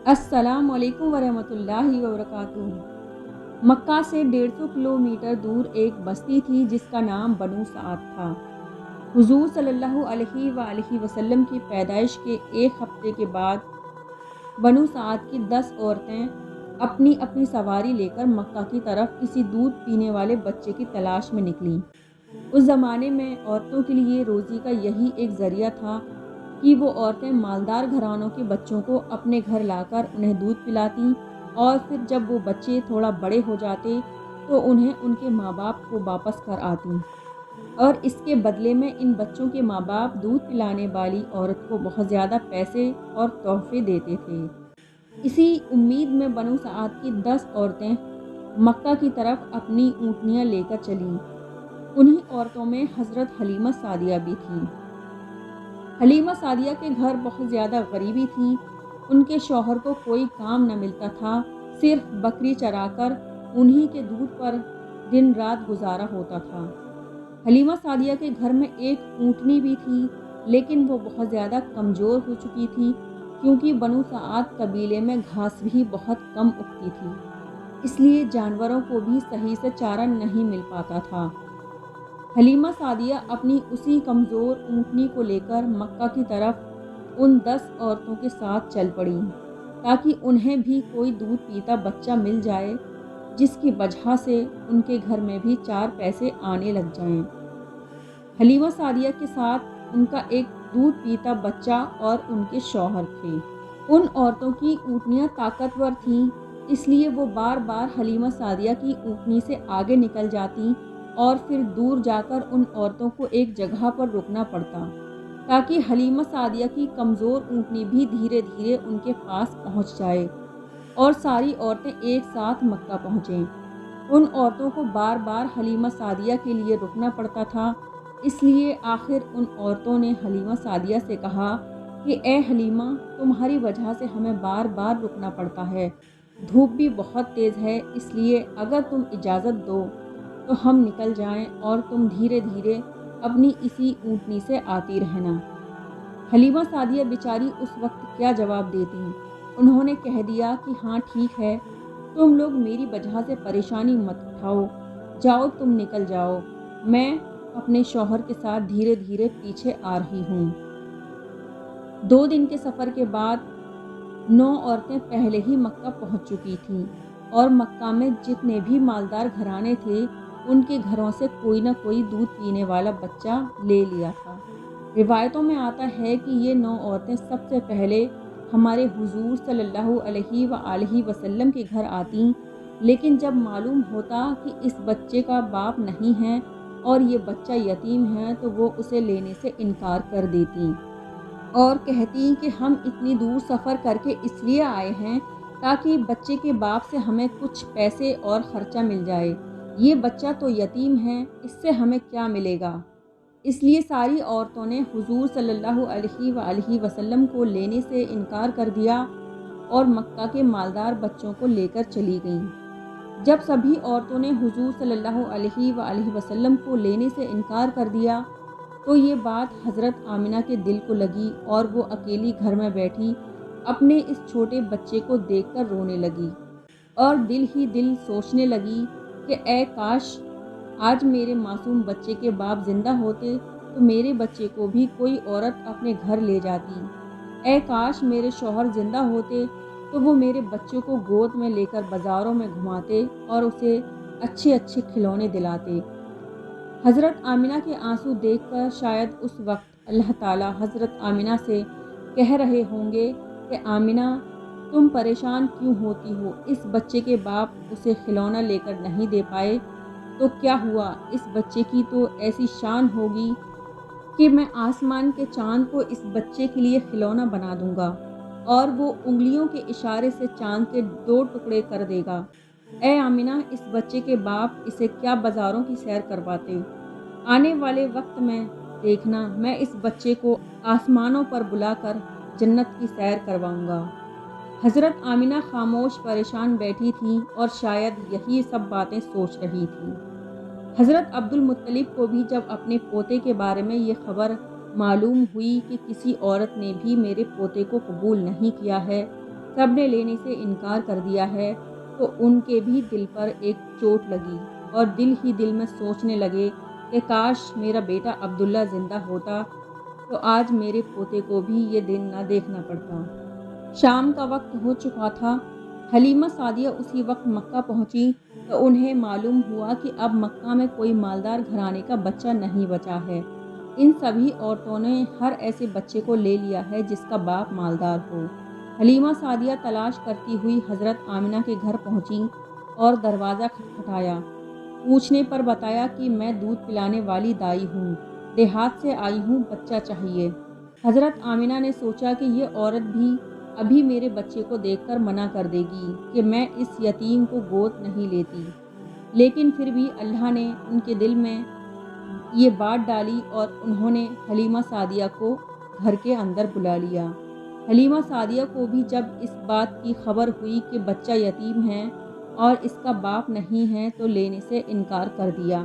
अस्सलाम वालेकुम वरहमतुल्लाहि वबरकातुहू। मक्का से 150 किलोमीटर दूर एक बस्ती थी जिसका नाम बनु सआद था। हुजूर सल्लल्लाहु अलैहि वसल्लम की पैदाइश के एक हफ्ते के बाद बनु सआद की 10 औरतें अपनी अपनी सवारी लेकर मक्का की तरफ किसी दूध पीने वाले बच्चे की तलाश में निकलीं। उस ज़माने में औरतों के लिए रोज़ी का यही एक ज़रिया था कि वो औरतें मालदार घरानों के बच्चों को अपने घर लाकर उन्हें दूध पिलातीं और फिर जब वो बच्चे थोड़ा बड़े हो जाते तो उन्हें उनके माँ बाप को वापस कर आतीं और इसके बदले में इन बच्चों के माँ बाप दूध पिलाने वाली औरत को बहुत ज़्यादा पैसे और तोहफे देते थे। इसी उम्मीद में बनु सआद की 10 औरतें मक्का की तरफ अपनी ऊँटनियाँ लेकर चलीं। उन्हीं औरतों में हज़रत हलीमा सादिया भी थी। हलीमा सादिया के घर बहुत ज़्यादा गरीबी थी। उनके शौहर को कोई काम न मिलता था, सिर्फ बकरी चराकर उन्हीं के दूध पर दिन रात गुजारा होता था। हलीमा सादिया के घर में एक ऊँटनी भी थी, लेकिन वो बहुत ज़्यादा कमज़ोर हो चुकी थी क्योंकि बनु सआद कबीले में घास भी बहुत कम उगती थी, इसलिए जानवरों को भी सही से चारा नहीं मिल पाता था। हलीमा सादिया अपनी उसी कमज़ोर ऊँटनी को लेकर मक्का की तरफ उन 10 औरतों के साथ चल पड़ीं ताकि उन्हें भी कोई दूध पीता बच्चा मिल जाए, जिसकी वजह से उनके घर में भी 4 पैसे आने लग जाएं। हलीमा सादिया के साथ उनका एक दूध पीता बच्चा और उनके शौहर थे। उन औरतों की ऊँटनियाँ ताकतवर थीं, इसलिए वो बार बार हलीमा सादिया की ऊँटनी से आगे निकल जातीं और फिर दूर जाकर उन औरतों को एक जगह पर रुकना पड़ता ताकि हलीमा सादिया की कमज़ोर ऊँटनी भी धीरे धीरे उनके पास पहुँच जाए और सारी औरतें एक साथ मक्का पहुँचें। उन औरतों को बार बार हलीमा सादिया के लिए रुकना पड़ता था, इसलिए आखिर उन औरतों ने हलीमा सादिया से कहा कि ए हलीमा, तुम्हारी वजह से हमें बार बार रुकना पड़ता है। धूप भी बहुत तेज़ है, इसलिए अगर तुम इजाज़त दो तो हम निकल जाएं और तुम धीरे धीरे अपनी इसी ऊँटनी से आती रहना। हलीमा सादिया बेचारी उस वक्त क्या जवाब देती। उन्होंने कह दिया कि हाँ ठीक है, तुम लोग मेरी वजह से परेशानी मत उठाओ, जाओ तुम निकल जाओ, मैं अपने शौहर के साथ धीरे धीरे पीछे आ रही हूँ। 2 दिन के सफ़र के बाद 9 औरतें पहले ही मक्का पहुँच चुकी थीं और मक्का में जितने भी मालदार घराने थे उनके घरों से कोई ना कोई दूध पीने वाला बच्चा ले लिया था। रिवायतों में आता है कि ये 9 औरतें सबसे पहले हमारे हुजूर सल्लल्लाहु अलैहि वसल्लम के घर आतीं, लेकिन जब मालूम होता कि इस बच्चे का बाप नहीं है और ये बच्चा यतीम है तो वो उसे लेने से इनकार कर देतीं और कहती कि हम इतनी दूर सफ़र करके इसलिए आए हैं ताकि बच्चे के बाप से हमें कुछ पैसे और ख़र्चा मिल जाए। ये बच्चा तो यतीम है, इससे हमें क्या मिलेगा। इसलिए सारी औरतों ने हुजूर सल्लल्लाहु अलैहि वसल्लम को लेने से इनकार कर दिया और मक्का के मालदार बच्चों को लेकर चली गईं। जब सभी औरतों ने हुजूर सल्लल्लाहु अलैहि वसल्लम को लेने से इनकार कर दिया तो ये बात हज़रत आमिना के दिल को लगी और वो अकेली घर में बैठी अपने इस छोटे बच्चे को देखकर रोने लगी और दिल ही दिल सोचने लगी कि ए काश आज मेरे मासूम बच्चे के बाप ज़िंदा होते तो मेरे बच्चे को भी कोई औरत अपने घर ले जाती। ए काश मेरे शौहर ज़िंदा होते तो वो मेरे बच्चे को गोद में लेकर बाज़ारों में घुमाते और उसे अच्छे अच्छे खिलौने दिलाते। हज़रत आमिना के आंसू देखकर शायद उस वक्त अल्लाह ताला हज़रत आमिना से कह रहे होंगे कि आमिना, तुम परेशान क्यों होती हो। इस बच्चे के बाप उसे खिलौना लेकर नहीं दे पाए तो क्या हुआ, इस बच्चे की तो ऐसी शान होगी कि मैं आसमान के चाँद को इस बच्चे के लिए खिलौना बना दूंगा और वो उंगलियों के इशारे से चाँद के 2 टुकड़े कर देगा। ए आमिना, इस बच्चे के बाप इसे क्या बाज़ारों की सैर करवाते। आने वाले वक्त में देखना, मैं इस बच्चे को आसमानों पर बुलाकर जन्नत की सैर करवाऊंगा। हज़रत आमिना खामोश परेशान बैठी थीं और शायद यही सब बातें सोच रही थीं। हज़रत अब्दुल मुत्तलिब को भी जब अपने पोते के बारे में ये खबर मालूम हुई कि किसी औरत ने भी मेरे पोते को कबूल नहीं किया है, सब ने लेने से इनकार कर दिया है, तो उनके भी दिल पर एक चोट लगी और दिल ही दिल में सोचने लगे कि काश मेरा बेटा अब्दुल्ला ज़िंदा होता तो आज मेरे पोते को भी ये दिन ना देखना पड़ता। शाम का वक्त हो चुका था। हलीमा सादिया उसी वक्त मक्का पहुंची तो उन्हें मालूम हुआ कि अब मक्का में कोई मालदार घराने का बच्चा नहीं बचा है। इन सभी औरतों ने हर ऐसे बच्चे को ले लिया है जिसका बाप मालदार हो। हलीमा सादिया तलाश करती हुई हज़रत आमिना के घर पहुंची और दरवाज़ा खटखटाया। पूछने पर बताया कि मैं दूध पिलाने वाली दाई हूँ, देहात से आई हूँ, बच्चा चाहिए। हज़रत आमिना ने सोचा कि ये औरत भी अभी मेरे बच्चे को देखकर मना कर देगी कि मैं इस यतीम को गोद नहीं लेती, लेकिन फिर भी अल्लाह ने उनके दिल में ये बात डाली और उन्होंने हलीमा सादिया को घर के अंदर बुला लिया। हलीमा सादिया को भी जब इस बात की खबर हुई कि बच्चा यतीम है और इसका बाप नहीं है तो लेने से इनकार कर दिया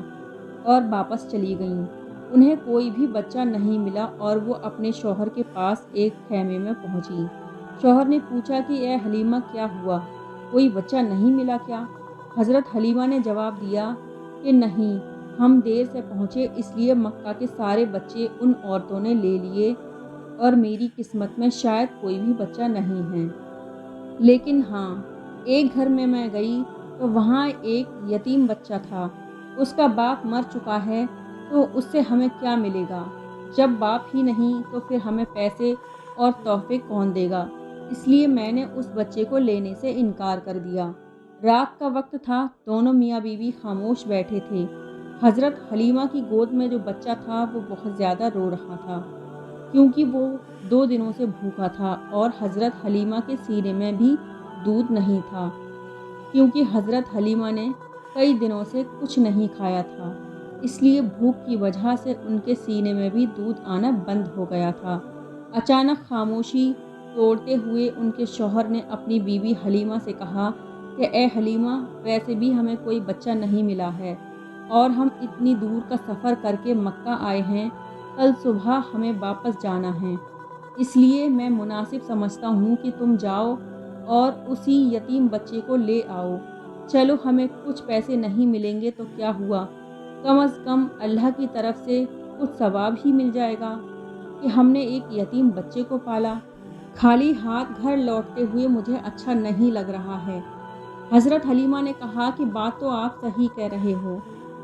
और वापस चली गईं। उन्हें कोई भी बच्चा नहीं मिला और वो अपने शौहर के पास एक खैमे में पहुंची। शौहर ने पूछा कि ए हलीमा, क्या हुआ, कोई बच्चा नहीं मिला क्या? हज़रत हलीमा ने जवाब दिया कि नहीं, हम देर से पहुँचे इसलिए मक्का के सारे बच्चे उन औरतों ने ले लिए और मेरी किस्मत में शायद कोई भी बच्चा नहीं है। लेकिन हाँ, एक घर में मैं गई तो वहाँ एक यतीम बच्चा था। उसका बाप मर चुका है तो उससे हमें क्या मिलेगा? जब बाप ही नहीं तो फिर हमें पैसे और तोहफे कौन देगा? इसलिए मैंने उस बच्चे को लेने से इनकार कर दिया। रात का वक्त था, दोनों मियाँ बीवी खामोश बैठे थे। हज़रत हलीमा की गोद में जो बच्चा था वो बहुत ज़्यादा रो रहा था क्योंकि वो 2 दिनों से भूखा था और हज़रत हलीमा के सीने में भी दूध नहीं था क्योंकि हज़रत हलीमा ने कई दिनों से कुछ नहीं खाया था, इसलिए भूख की वजह से उनके सीने में भी दूध आना बंद हो गया था। अचानक खामोशी तोड़ते हुए उनके शौहर ने अपनी बीवी हलीमा से कहा कि ए हलीमा, वैसे भी हमें कोई बच्चा नहीं मिला है और हम इतनी दूर का सफ़र करके मक्का आए हैं, कल सुबह हमें वापस जाना है, इसलिए मैं मुनासिब समझता हूँ कि तुम जाओ और उसी यतीम बच्चे को ले आओ। चलो, हमें कुछ पैसे नहीं मिलेंगे तो क्या हुआ, कम अज़ कम अल्लाह की तरफ से कुछ सवाब ही मिल जाएगा कि हमने एक यतीम बच्चे को पाला। खाली हाथ घर लौटते हुए मुझे अच्छा नहीं लग रहा है। हज़रत हलीमा ने कहा कि बात तो आप सही कह रहे हो,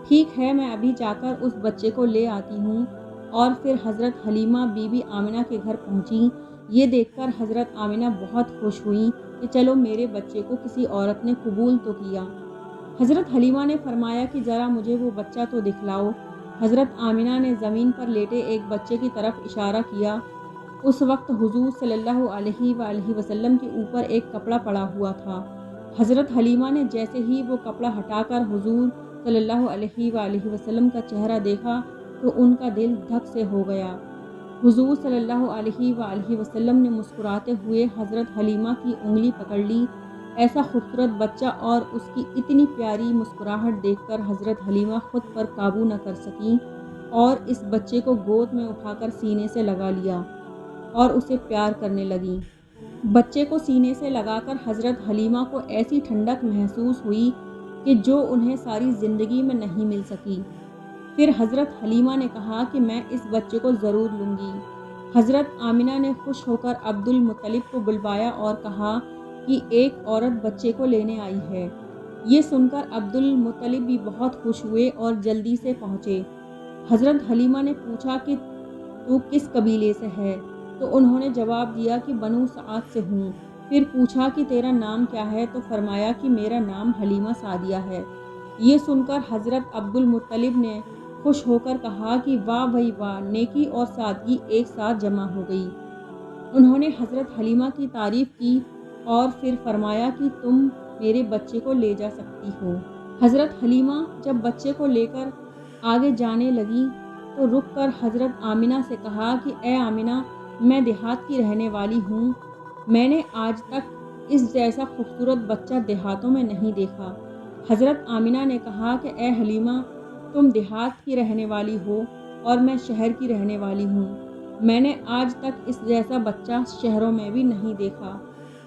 ठीक है, मैं अभी जाकर उस बच्चे को ले आती हूँ। और फिर हज़रत हलीमा बीबी आमिना के घर पहुँची। ये देखकर हज़रत आमिना बहुत खुश हुई कि चलो, मेरे बच्चे को किसी औरत ने कबूल तो किया। हज़रत हलीमा ने फरमाया कि ज़रा मुझे वो बच्चा तो दिखलाओ। हज़रत आमिना ने ज़मीन पर लेटे एक बच्चे की तरफ इशारा किया। उस वक्त हुजूर सल्लल्लाहु अलैहि वसल्लम के ऊपर एक कपड़ा पड़ा हुआ था। हज़रत हलीमा ने जैसे ही वो कपड़ा हटाकर हुजूर सल्लल्लाहु अलैहि वसल्लम का चेहरा देखा तो उनका दिल धक से हो गया। हुजूर सल्लल्लाहु अलैहि वसल्लम ने मुस्कुराते हुए हज़रत हलीमा की उंगली पकड़ ली। ऐसा खूबसूरत बच्चा और उसकी इतनी प्यारी मुस्कुराहट देखकर हज़रत हलीमा खुद पर काबू न कर सकीं और इस बच्चे को गोद में उठाकर सीने से लगा लिया और उसे प्यार करने लगीं। बच्चे को सीने से लगाकर हज़रत हलीमा को ऐसी ठंडक महसूस हुई कि जो उन्हें सारी ज़िंदगी में नहीं मिल सकी। फिर हज़रत हलीमा ने कहा कि मैं इस बच्चे को ज़रूर लूँगी। हज़रत आमिना ने खुश होकर अब्दुल मुत्तलिब को बुलवाया और कहा कि एक औरत बच्चे को लेने आई है। ये सुनकर अब्दुल मुत्तलिब भी बहुत खुश हुए और जल्दी से पहुँचे। हज़रत हलीमा ने पूछा कि तू किस कबीले से है? तो उन्होंने जवाब दिया कि बनु सआद से हूँ। फिर पूछा कि तेरा नाम क्या है? तो फरमाया कि मेरा नाम हलीमा सादिया है। ये सुनकर हज़रत अब्दुल मुत्तलिब ने खुश होकर कहा कि वाह भाई वाह, नेकी और सादगी एक साथ जमा हो गई। उन्होंने हज़रत हलीमा की तारीफ़ की और फिर फरमाया कि तुम मेरे बच्चे को ले जा सकती हो। हज़रत हलीमा जब बच्चे को लेकर आगे जाने लगी तो रुक कर हज़रत आमिना से कहा कि ए आमिना, मैं देहात की रहने वाली हूँ, मैंने आज तक इस जैसा खूबसूरत बच्चा देहातों में नहीं देखा। हज़रत आमिना ने कहा कि ए हलीमा, तुम देहात की रहने वाली हो और मैं शहर की रहने वाली हूँ, मैंने आज तक इस जैसा बच्चा शहरों में भी नहीं देखा।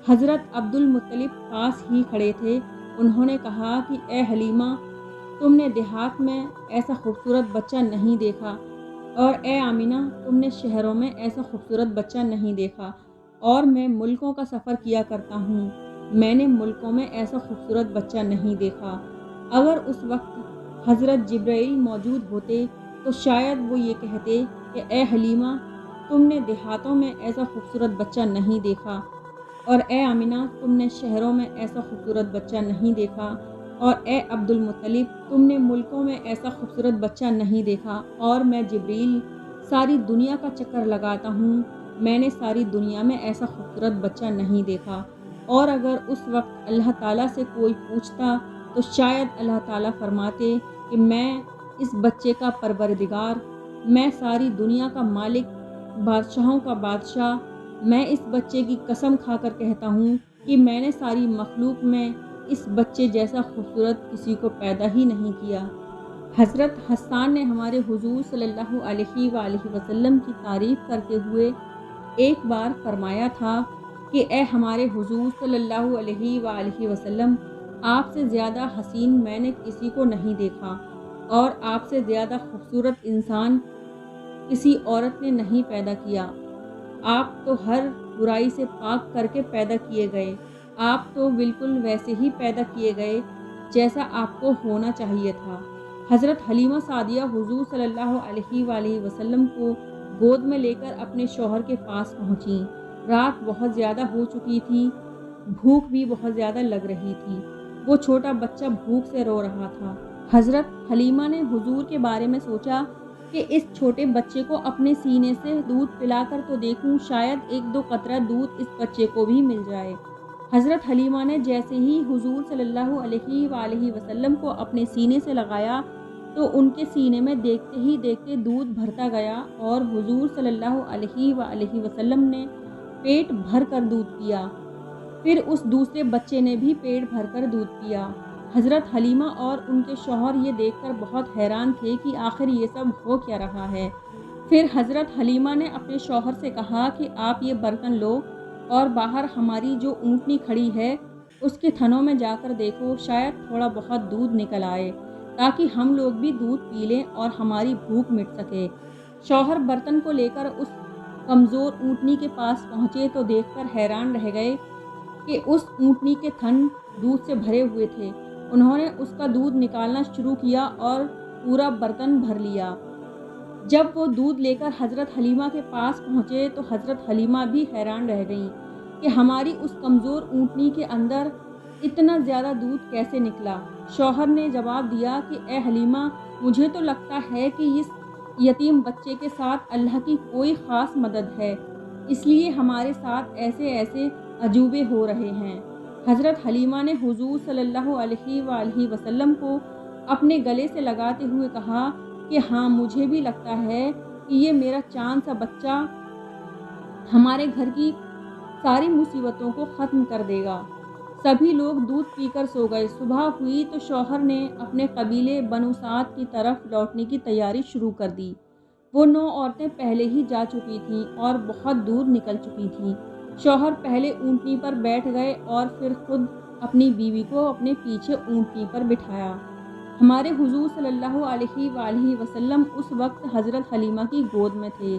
حضرت عبد المطلب پاس ہی کھڑے تھے۔ انہوں نے کہا کہ اے حلیمہ، تم نے دیہات میں ایسا خوبصورت بچہ نہیں دیکھا، اور اے آمینہ، تم نے شہروں میں ایسا خوبصورت بچہ نہیں دیکھا، اور میں ملکوں کا سفر کیا کرتا ہوں، میں نے ملکوں میں ایسا خوبصورت بچہ نہیں دیکھا۔ اگر اس وقت حضرت جبرائیل موجود ہوتے تو شاید وہ یہ کہتے کہ اے حلیمہ، تم نے دیہاتوں میں ایسا خوبصورت بچہ نہیں دیکھا، اور اے آمینہ، تم نے شہروں میں ایسا خوبصورت بچہ نہیں دیکھا، اور اے عبد المطلب، تم نے ملکوں میں ایسا خوبصورت بچہ نہیں دیکھا، اور میں جبریل ساری دنیا کا چکر لگاتا ہوں، میں نے ساری دنیا میں ایسا خوبصورت بچہ نہیں دیکھا۔ اور اگر اس وقت اللہ تعالیٰ سے کوئی پوچھتا تو شاید اللہ تعالیٰ فرماتے کہ میں اس بچے کا پروردگار، میں ساری دنیا کا مالک، بادشاہوں کا بادشاہ، میں اس بچے کی قسم کھا کر کہتا ہوں کہ میں نے ساری مخلوق میں اس بچے جیسا خوبصورت کسی کو پیدا ہی نہیں کیا۔ حضرت حسان نے ہمارے حضور صلی اللہ علیہ وآلہ وسلم کی تعریف کرتے ہوئے ایک بار فرمایا تھا کہ اے ہمارے حضور صلی اللہ علیہ وآلہ وسلم، آپ سے زیادہ حسین میں نے کسی کو نہیں دیکھا، اور آپ سے زیادہ خوبصورت انسان کسی عورت نے نہیں پیدا کیا۔ آپ تو ہر برائی سے پاک کر کے پیدا کیے گئے، آپ تو بالکل ویسے ہی پیدا کیے گئے جیسا آپ کو ہونا چاہیے تھا۔ حضرت حلیمہ سعدیہ حضور صلی اللہ علیہ وآلہ وسلم کو گود میں لے کر اپنے شوہر کے پاس پہنچیں۔ رات بہت زیادہ ہو چکی تھی، بھوک بھی بہت زیادہ لگ رہی تھی، وہ چھوٹا بچہ بھوک سے رو رہا تھا۔ حضرت حلیمہ نے حضور کے بارے میں سوچا کہ اس چھوٹے بچے کو اپنے سینے سے دودھ پلا کر تو دیکھوں، شاید ایک دو قطرہ دودھ اس بچے کو بھی مل جائے۔ حضرت حلیمہ نے جیسے ہی حضور صلی اللہ علیہ وآلہ وسلم کو اپنے سینے سے لگایا تو ان کے سینے میں دیکھتے ہی دیکھتے دودھ بھرتا گیا، اور حضور صلی اللہ علیہ وآلہ وسلم نے پیٹ بھر کر دودھ پیا۔ پھر اس دوسرے بچے نے بھی پیٹ بھر کر دودھ پیا۔ حضرت حلیمہ اور ان کے شوہر یہ دیکھ کر بہت حیران تھے کہ آخر یہ سب ہو کیا رہا ہے۔ پھر حضرت حلیمہ نے اپنے شوہر سے کہا کہ آپ یہ برتن لو اور باہر ہماری جو اونٹنی کھڑی ہے اس کے تھنوں میں جا کر دیکھو، شاید تھوڑا بہت دودھ نکل آئے تاکہ ہم لوگ بھی دودھ پی لیں اور ہماری بھوک مٹ سکے۔ شوہر برتن کو لے کر اس کمزور اونٹنی کے پاس پہنچے تو دیکھ کر حیران رہ گئے کہ اس اونٹنی کے تھن دودھ سے بھرے ہوئے تھے۔ انہوں نے اس کا دودھ نکالنا شروع کیا اور پورا برتن بھر لیا۔ جب وہ دودھ لے کر حضرت حلیمہ کے پاس پہنچے تو حضرت حلیمہ بھی حیران رہ گئیں کہ ہماری اس کمزور اونٹنی کے اندر اتنا زیادہ دودھ کیسے نکلا۔ شوہر نے جواب دیا کہ اے حلیمہ، مجھے تو لگتا ہے کہ اس یتیم بچے کے ساتھ اللہ کی کوئی خاص مدد ہے، اس لیے ہمارے ساتھ ایسے ایسے عجوبے ہو رہے ہیں۔ حضرت حلیمہ نے حضور صلی اللہ علیہ وآلہ وسلم کو اپنے گلے سے لگاتے ہوئے کہا کہ ہاں، مجھے بھی لگتا ہے کہ یہ میرا چاند سا بچہ ہمارے گھر کی ساری مصیبتوں کو ختم کر دے گا۔ سبھی لوگ دودھ پی کر سو گئے۔ صبح ہوئی تو شوہر نے اپنے قبیلے بنو سعد کی طرف لوٹنے کی تیاری شروع کر دی۔ وہ 9 عورتیں پہلے ہی جا چکی تھیں اور بہت دور نکل چکی تھیں۔ شوہر پہلے اونٹنی پر بیٹھ گئے اور پھر خود اپنی بیوی کو اپنے پیچھے اونٹنی پر بٹھایا۔ ہمارے حضور صلی اللہ علیہ وآلہ وسلم اس وقت حضرت حلیمہ کی گود میں تھے۔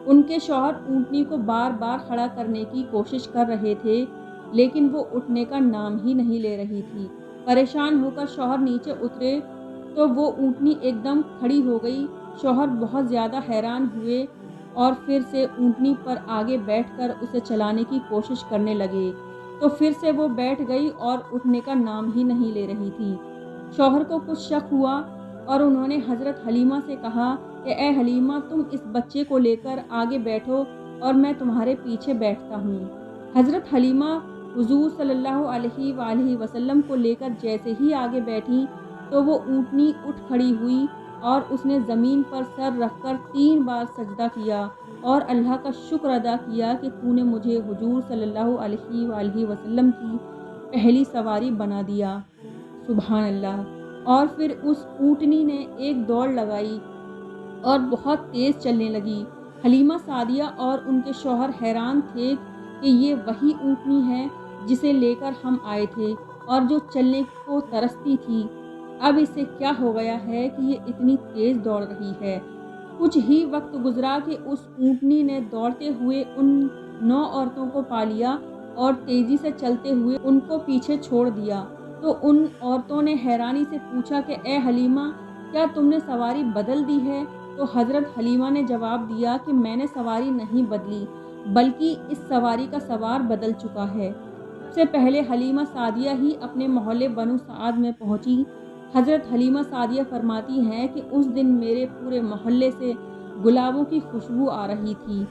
ان کے شوہر اونٹنی کو بار بار کھڑا کرنے کی کوشش کر رہے تھے، لیکن وہ اٹھنے کا نام ہی نہیں لے رہی تھی۔ پریشان ہو کر شوہر نیچے اترے تو وہ اونٹنی ایک دم کھڑی ہو گئی۔ شوہر بہت زیادہ حیران ہوئے اور پھر سے اونٹنی پر آگے بیٹھ کر اسے چلانے کی کوشش کرنے لگے تو پھر سے وہ بیٹھ گئی اور اٹھنے کا نام ہی نہیں لے رہی تھی۔ شوہر کو کچھ شک ہوا اور انہوں نے حضرت حلیمہ سے کہا کہ اے حلیمہ، تم اس بچے کو لے کر آگے بیٹھو اور میں تمہارے پیچھے بیٹھتا ہوں۔ حضرت حلیمہ حضور صلی اللہ علیہ وآلہ وسلم کو لے کر جیسے ہی آگے بیٹھیں تو وہ اونٹنی اٹھ کھڑی ہوئی اور اس نے زمین پر سر رکھ کر 3 بار سجدہ کیا اور اللہ کا شکر ادا کیا کہ تو نے مجھے حضور صلی اللہ علیہ وآلہ وسلم کی پہلی سواری بنا دیا۔ سبحان اللہ۔ اور پھر اس اونٹنی نے ایک دوڑ لگائی اور بہت تیز چلنے لگی۔ حلیمہ سعدیہ اور ان کے شوہر حیران تھے کہ یہ وہی اونٹنی ہے جسے لے کر ہم آئے تھے اور جو چلنے کو ترستی تھی۔ اب اسے کیا ہو گیا ہے کہ یہ اتنی تیز دوڑ رہی ہے؟ کچھ ہی وقت گزرا کہ اس اونٹنی نے دوڑتے ہوئے ان 9 عورتوں کو پا لیا اور تیزی سے چلتے ہوئے ان کو پیچھے چھوڑ دیا۔ تو ان عورتوں نے حیرانی سے پوچھا کہ اے حلیمہ، کیا تم نے سواری بدل دی ہے؟ تو حضرت حلیمہ نے جواب دیا کہ میں نے سواری نہیں بدلی، بلکہ اس سواری کا سوار بدل چکا ہے۔ سب سے پہلے حلیمہ سعدیہ ہی اپنے محلے بنو سعد میں پہنچی۔ حضرت حلیمہ سعدیہ فرماتی ہیں کہ اس دن میرے پورے محلے سے گلابوں کی خوشبو آ رہی تھی۔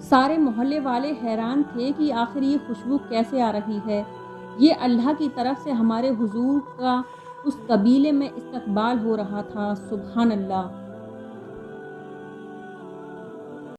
سارے محلے والے حیران تھے کہ آخر یہ خوشبو کیسے آ رہی ہے۔ یہ اللہ کی طرف سے ہمارے حضور کا اس قبیلے میں استقبال ہو رہا تھا۔ سبحان اللہ۔